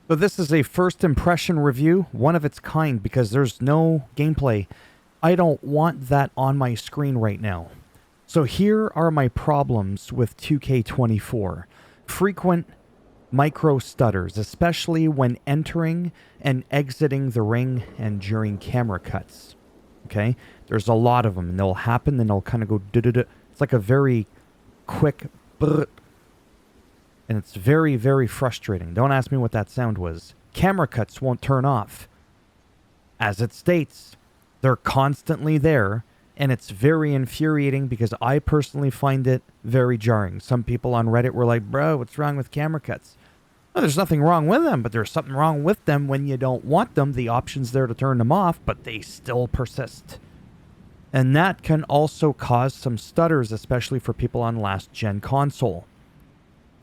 So this is a first impression review, one of its kind, because there's no gameplay. I don't want that on my screen right now. So here are my problems with 2K24. Frequent micro stutters, especially when entering and exiting the ring and during camera cuts. Okay? There's a lot of them, and they'll happen, and they'll kind of go duh-duh-duh. It's like a very quick brr. And it's very, very frustrating. Don't ask me what that sound was. Camera cuts won't turn off. As it states, they're constantly there, and it's very infuriating because I personally find it very jarring. Some people on Reddit were like, bro, what's wrong with camera cuts? Well, there's nothing wrong with them, but there's something wrong with them when you don't want them. The option's there to turn them off, but they still persist. And that can also cause some stutters, especially for people on last-gen console.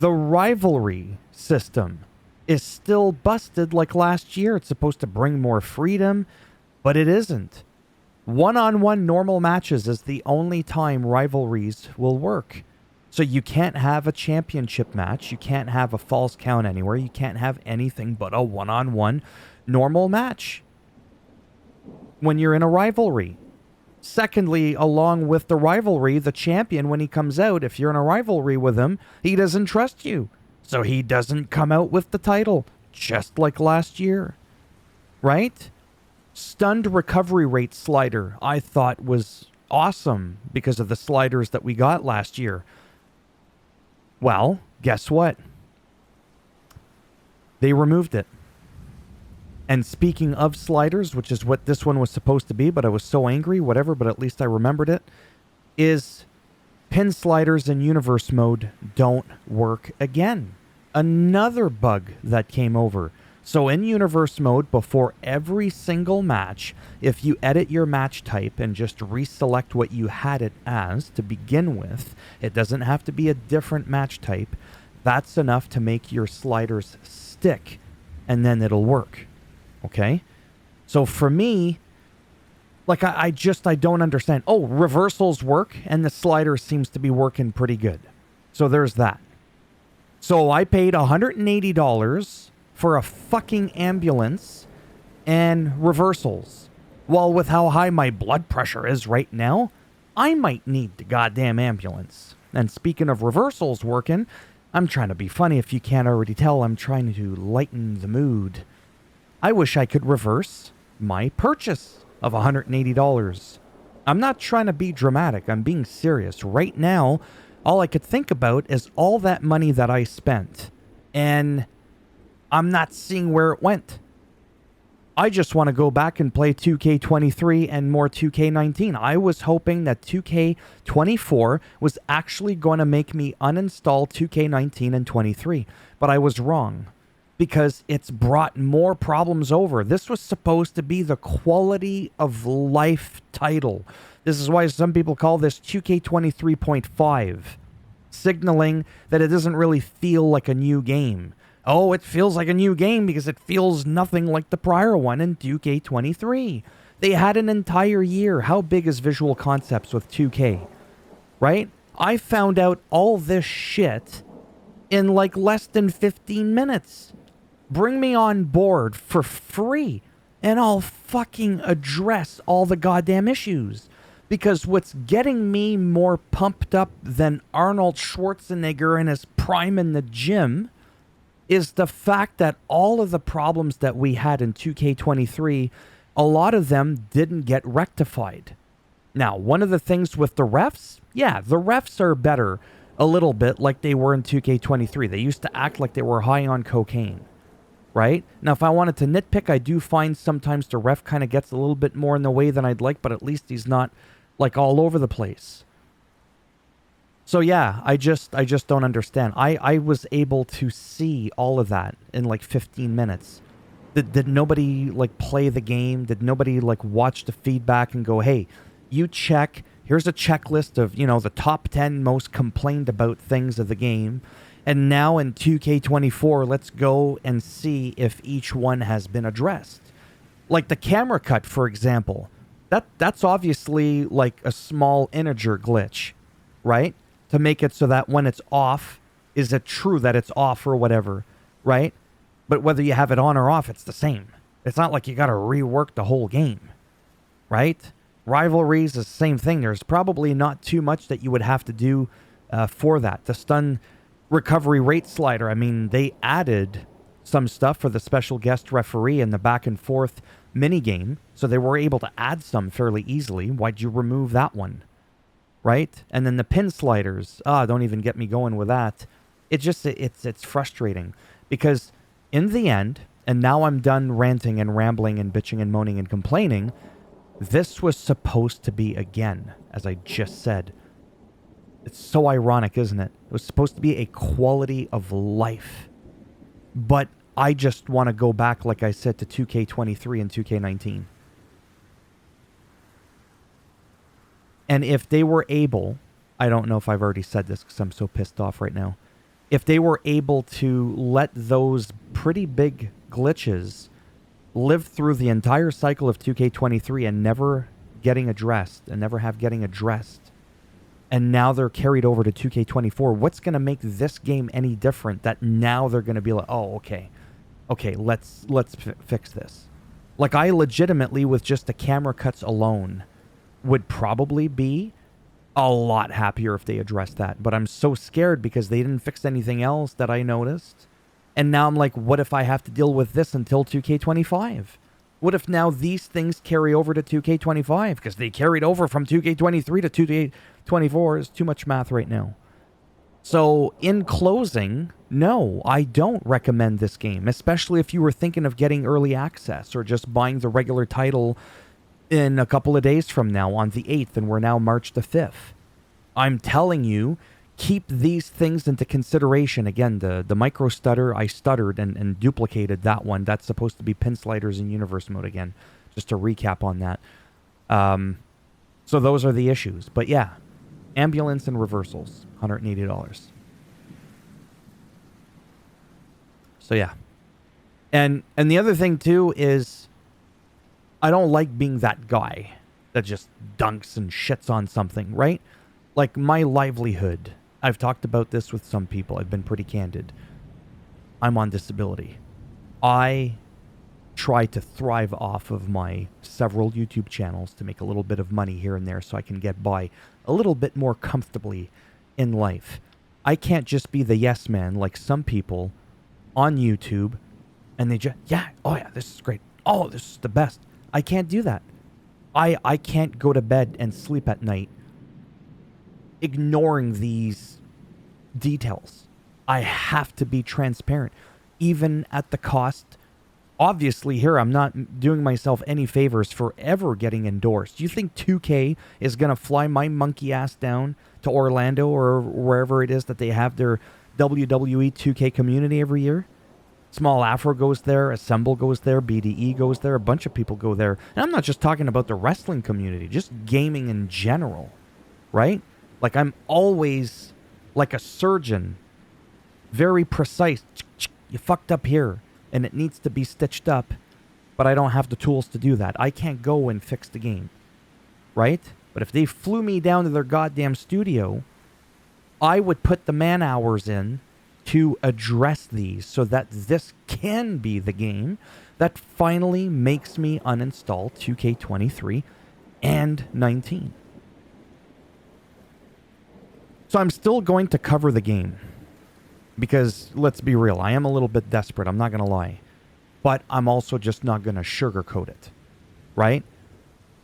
The rivalry system is still busted like last year. It's supposed to bring more freedom, but it isn't. One-on-one normal matches is the only time rivalries will work. So you can't have a championship match. You can't have a false count anywhere. You can't have anything but a one-on-one normal match when you're in a rivalry. Secondly, along with the rivalry, the champion, when he comes out, if you're in a rivalry with him, he doesn't trust you. So he doesn't come out with the title, just like last year. Right? Stunned recovery rate slider, I thought was awesome because of the sliders that we got last year. Well, guess what? They removed it. And speaking of sliders, which is what this one was supposed to be, but I was so angry, whatever, but at least I remembered it, is pin sliders in universe mode don't work again. Another bug that came over. So in universe mode, before every single match, if you edit your match type and just reselect what you had it as to begin with, it doesn't have to be a different match type. That's enough to make your sliders stick, and then it'll work. Okay? So for me, like I don't understand. Oh, reversals work, and the slider seems to be working pretty good. So there's that. So I paid $180 for a fucking ambulance and reversals. Well, with how high my blood pressure is right now, I might need the goddamn ambulance. And speaking of reversals working, I'm trying to be funny. If you can't already tell, I'm trying to lighten the mood. I wish I could reverse my purchase of $180. I'm not trying to be dramatic. I'm being serious. Right now, all I could think about is all that money that I spent. And I'm not seeing where it went. I just want to go back and play 2K23 and more 2K19. I was hoping that 2K24 was actually going to make me uninstall 2K19 and 23. But I was wrong. Because it's brought more problems over. This was supposed to be the quality of life title. This is why some people call this 2K23.5, signaling that it doesn't really feel like a new game. Oh, it feels like a new game because it feels nothing like the prior one in 2K23. They had an entire year. How big is Visual Concepts with 2K? Right? I found out all this shit in like less than 15 minutes. Bring me on board for free, and I'll fucking address all the goddamn issues. Because what's getting me more pumped up than Arnold Schwarzenegger in his prime in the gym is the fact that all of the problems that we had in 2K23, a lot of them didn't get rectified. Now, one of the things with the refs, yeah, the refs are better a little bit like they were in 2K23. They used to act like they were high on cocaine. Right? Now, if I wanted to nitpick, I do find sometimes the ref kind of gets a little bit more in the way than I'd like, but at least he's not like all over the place. So yeah, I just don't understand. I was able to see all of that in like 15 minutes. Did nobody like play the game? Did nobody like watch the feedback and go, hey, you check, here's a checklist of, you know, the top 10 most complained about things of the game. And now in 2K24, let's go and see if each one has been addressed. Like the camera cut, for example. That's obviously like a small integer glitch, right? To make it so that when it's off, is it true that it's off or whatever, right? But whether you have it on or off, it's the same. It's not like you got to rework the whole game, right? Rivalries is the same thing. There's probably not too much that you would have to do for that. The stun recovery rate slider, I mean, they added some stuff for the special guest referee and the back and forth mini game, so they were able to add some fairly easily. Why'd you remove that one, right? And then the pin sliders, don't even get me going with that. It's frustrating because in the end, and now I'm done ranting and rambling and bitching and moaning and complaining, this was supposed to be, again, as I just said, it's so ironic, isn't it? It was supposed to be a quality of life. But I just want to go back, like I said, to 2K23 and 2K19. And if they were able, I don't know if I've already said this because I'm so pissed off right now. If they were able to let those pretty big glitches live through the entire cycle of 2K23 and never getting addressed, and never have getting addressed, and now they're carried over to 2K24, what's going to make this game any different that now they're going to be like, oh, okay, let's fix this? Like, I legitimately, with just the camera cuts alone, would probably be a lot happier if they addressed that. But I'm so scared because they didn't fix anything else that I noticed. And now I'm like, what if I have to deal with this until 2K25? What if now these things carry over to 2K25? Because they carried over from 2K23 to 2K24. Is too much math right now. So, in closing, no, I don't recommend this game, especially if you were thinking of getting early access or just buying the regular title in a couple of days from now on the 8th, and we're now March the 5th. I'm telling you, keep these things into consideration. Again, the micro stutter, I stuttered and duplicated that one. That's supposed to be pin sliders in universe mode again, just to recap on that. So those are the issues. But yeah, ambulance and reversals, $180. So yeah. And the other thing too is I don't like being that guy that just dunks and shits on something, right? Like my livelihood. I've talked about this with some people. I've been pretty candid. I'm on disability. I try to thrive off of my several YouTube channels to make a little bit of money here and there so I can get by a little bit more comfortably in life. I can't just be the yes man like some people on YouTube and they just, this is great. Oh, this is the best. I can't do that. I can't go to bed and sleep at night ignoring these details. I have to be transparent, even at the cost. Obviously, here, I'm not doing myself any favors for ever getting endorsed. Do you think 2K is going to fly my monkey ass down to Orlando or wherever it is that they have their WWE 2K community every year? Small Afro goes there, Assemble goes there, BDE goes there, a bunch of people go there. And I'm not just talking about the wrestling community, just gaming in general, right? Like, I'm always like a surgeon, very precise. You fucked up here, and it needs to be stitched up, but I don't have the tools to do that. I can't go and fix the game, right? But if they flew me down to their goddamn studio, I would put the man hours in to address these so that this can be the game that finally makes me uninstall 2K23 and 19. So I'm still going to cover the game because, let's be real, I am a little bit desperate, I'm not going to lie. But I'm also just not going to sugarcoat it, right?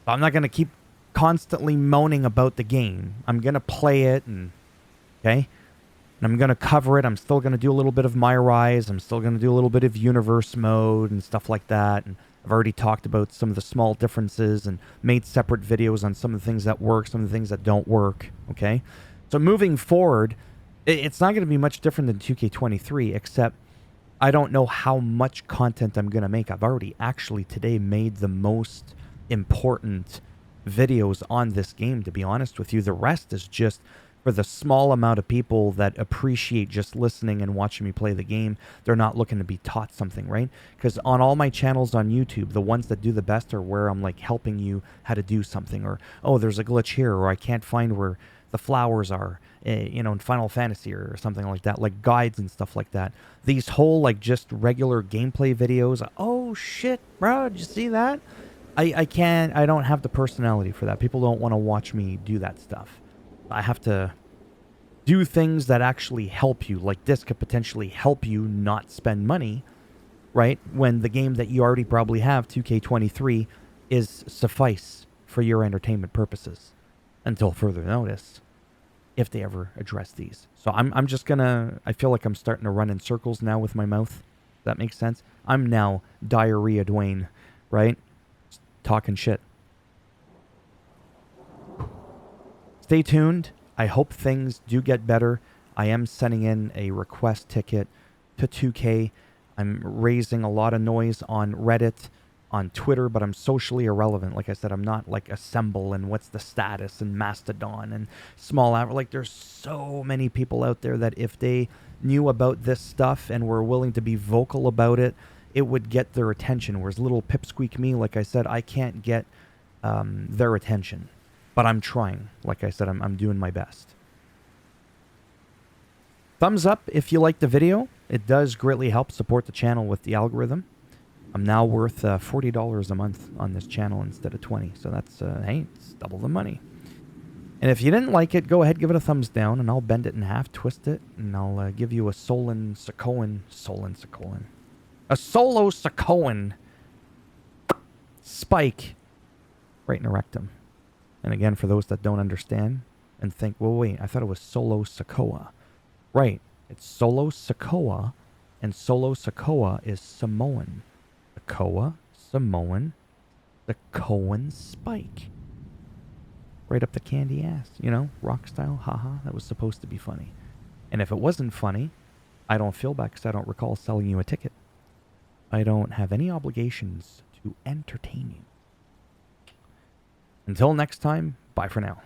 I'm not going to keep constantly moaning about the game. I'm going to play it, and okay? And I'm going to cover it. I'm still going to do a little bit of My Rise. I'm still going to do a little bit of universe mode and stuff like that. And I've already talked about some of the small differences and made separate videos on some of the things that work, some of the things that don't work, okay? So moving forward, it's not going to be much different than 2K23, except I don't know how much content I'm going to make. I've already actually today made the most important videos on this game, to be honest with you. The rest is just for the small amount of people that appreciate just listening and watching me play the game. They're not looking to be taught something, right? Because on all my channels on YouTube, the ones that do the best are where I'm like helping you how to do something, or, oh, there's a glitch here, or I can't find where the flowers are, you know, in Final Fantasy or something like that, like guides and stuff like that. These whole like just regular gameplay videos. Oh shit, bro, did you see that? I can't. I don't have the personality for that. People don't want to watch me do that stuff. I have to do things that actually help you. Like this could potentially help you not spend money, right? When the game that you already probably have, 2K23, is suffice for your entertainment purposes until further notice, if they ever address these. So I'm just gonna, I feel like I'm starting to run in circles now with my mouth. That makes sense. I'm now Diarrhea Dwayne, right? Just talking shit. Stay tuned. I hope things do get better. I am sending in a request ticket to 2K. I'm raising a lot of noise on Reddit, on Twitter, but I'm socially irrelevant. Like I said, I'm not like Assemble and What's the Status and Mastodon and Small App. Like there's so many people out there that if they knew about this stuff and were willing to be vocal about it, it would get their attention. Whereas little pipsqueak me, like I said, I can't get their attention. But I'm trying. Like I said, I'm doing my best. Thumbs up if you like the video. It does greatly help support the channel with the algorithm. I'm now worth $40 a month on this channel instead of 20. So that's, hey, it's double the money. And if you didn't like it, go ahead, give it a thumbs down, and I'll bend it in half, twist it, and I'll give you a Solon Sokoan spike right in the rectum. And again, for those that don't understand and think, well, wait, I thought it was Solo Sokoa. Right, it's Solo Sokoa, and Solo Sokoa is Samoan. Sokoa, Samoan, the Cohen spike. Right up the candy ass, you know, rock style, haha, that was supposed to be funny. And if it wasn't funny, I don't feel bad because I don't recall selling you a ticket. I don't have any obligations to entertain you. Until next time, bye for now.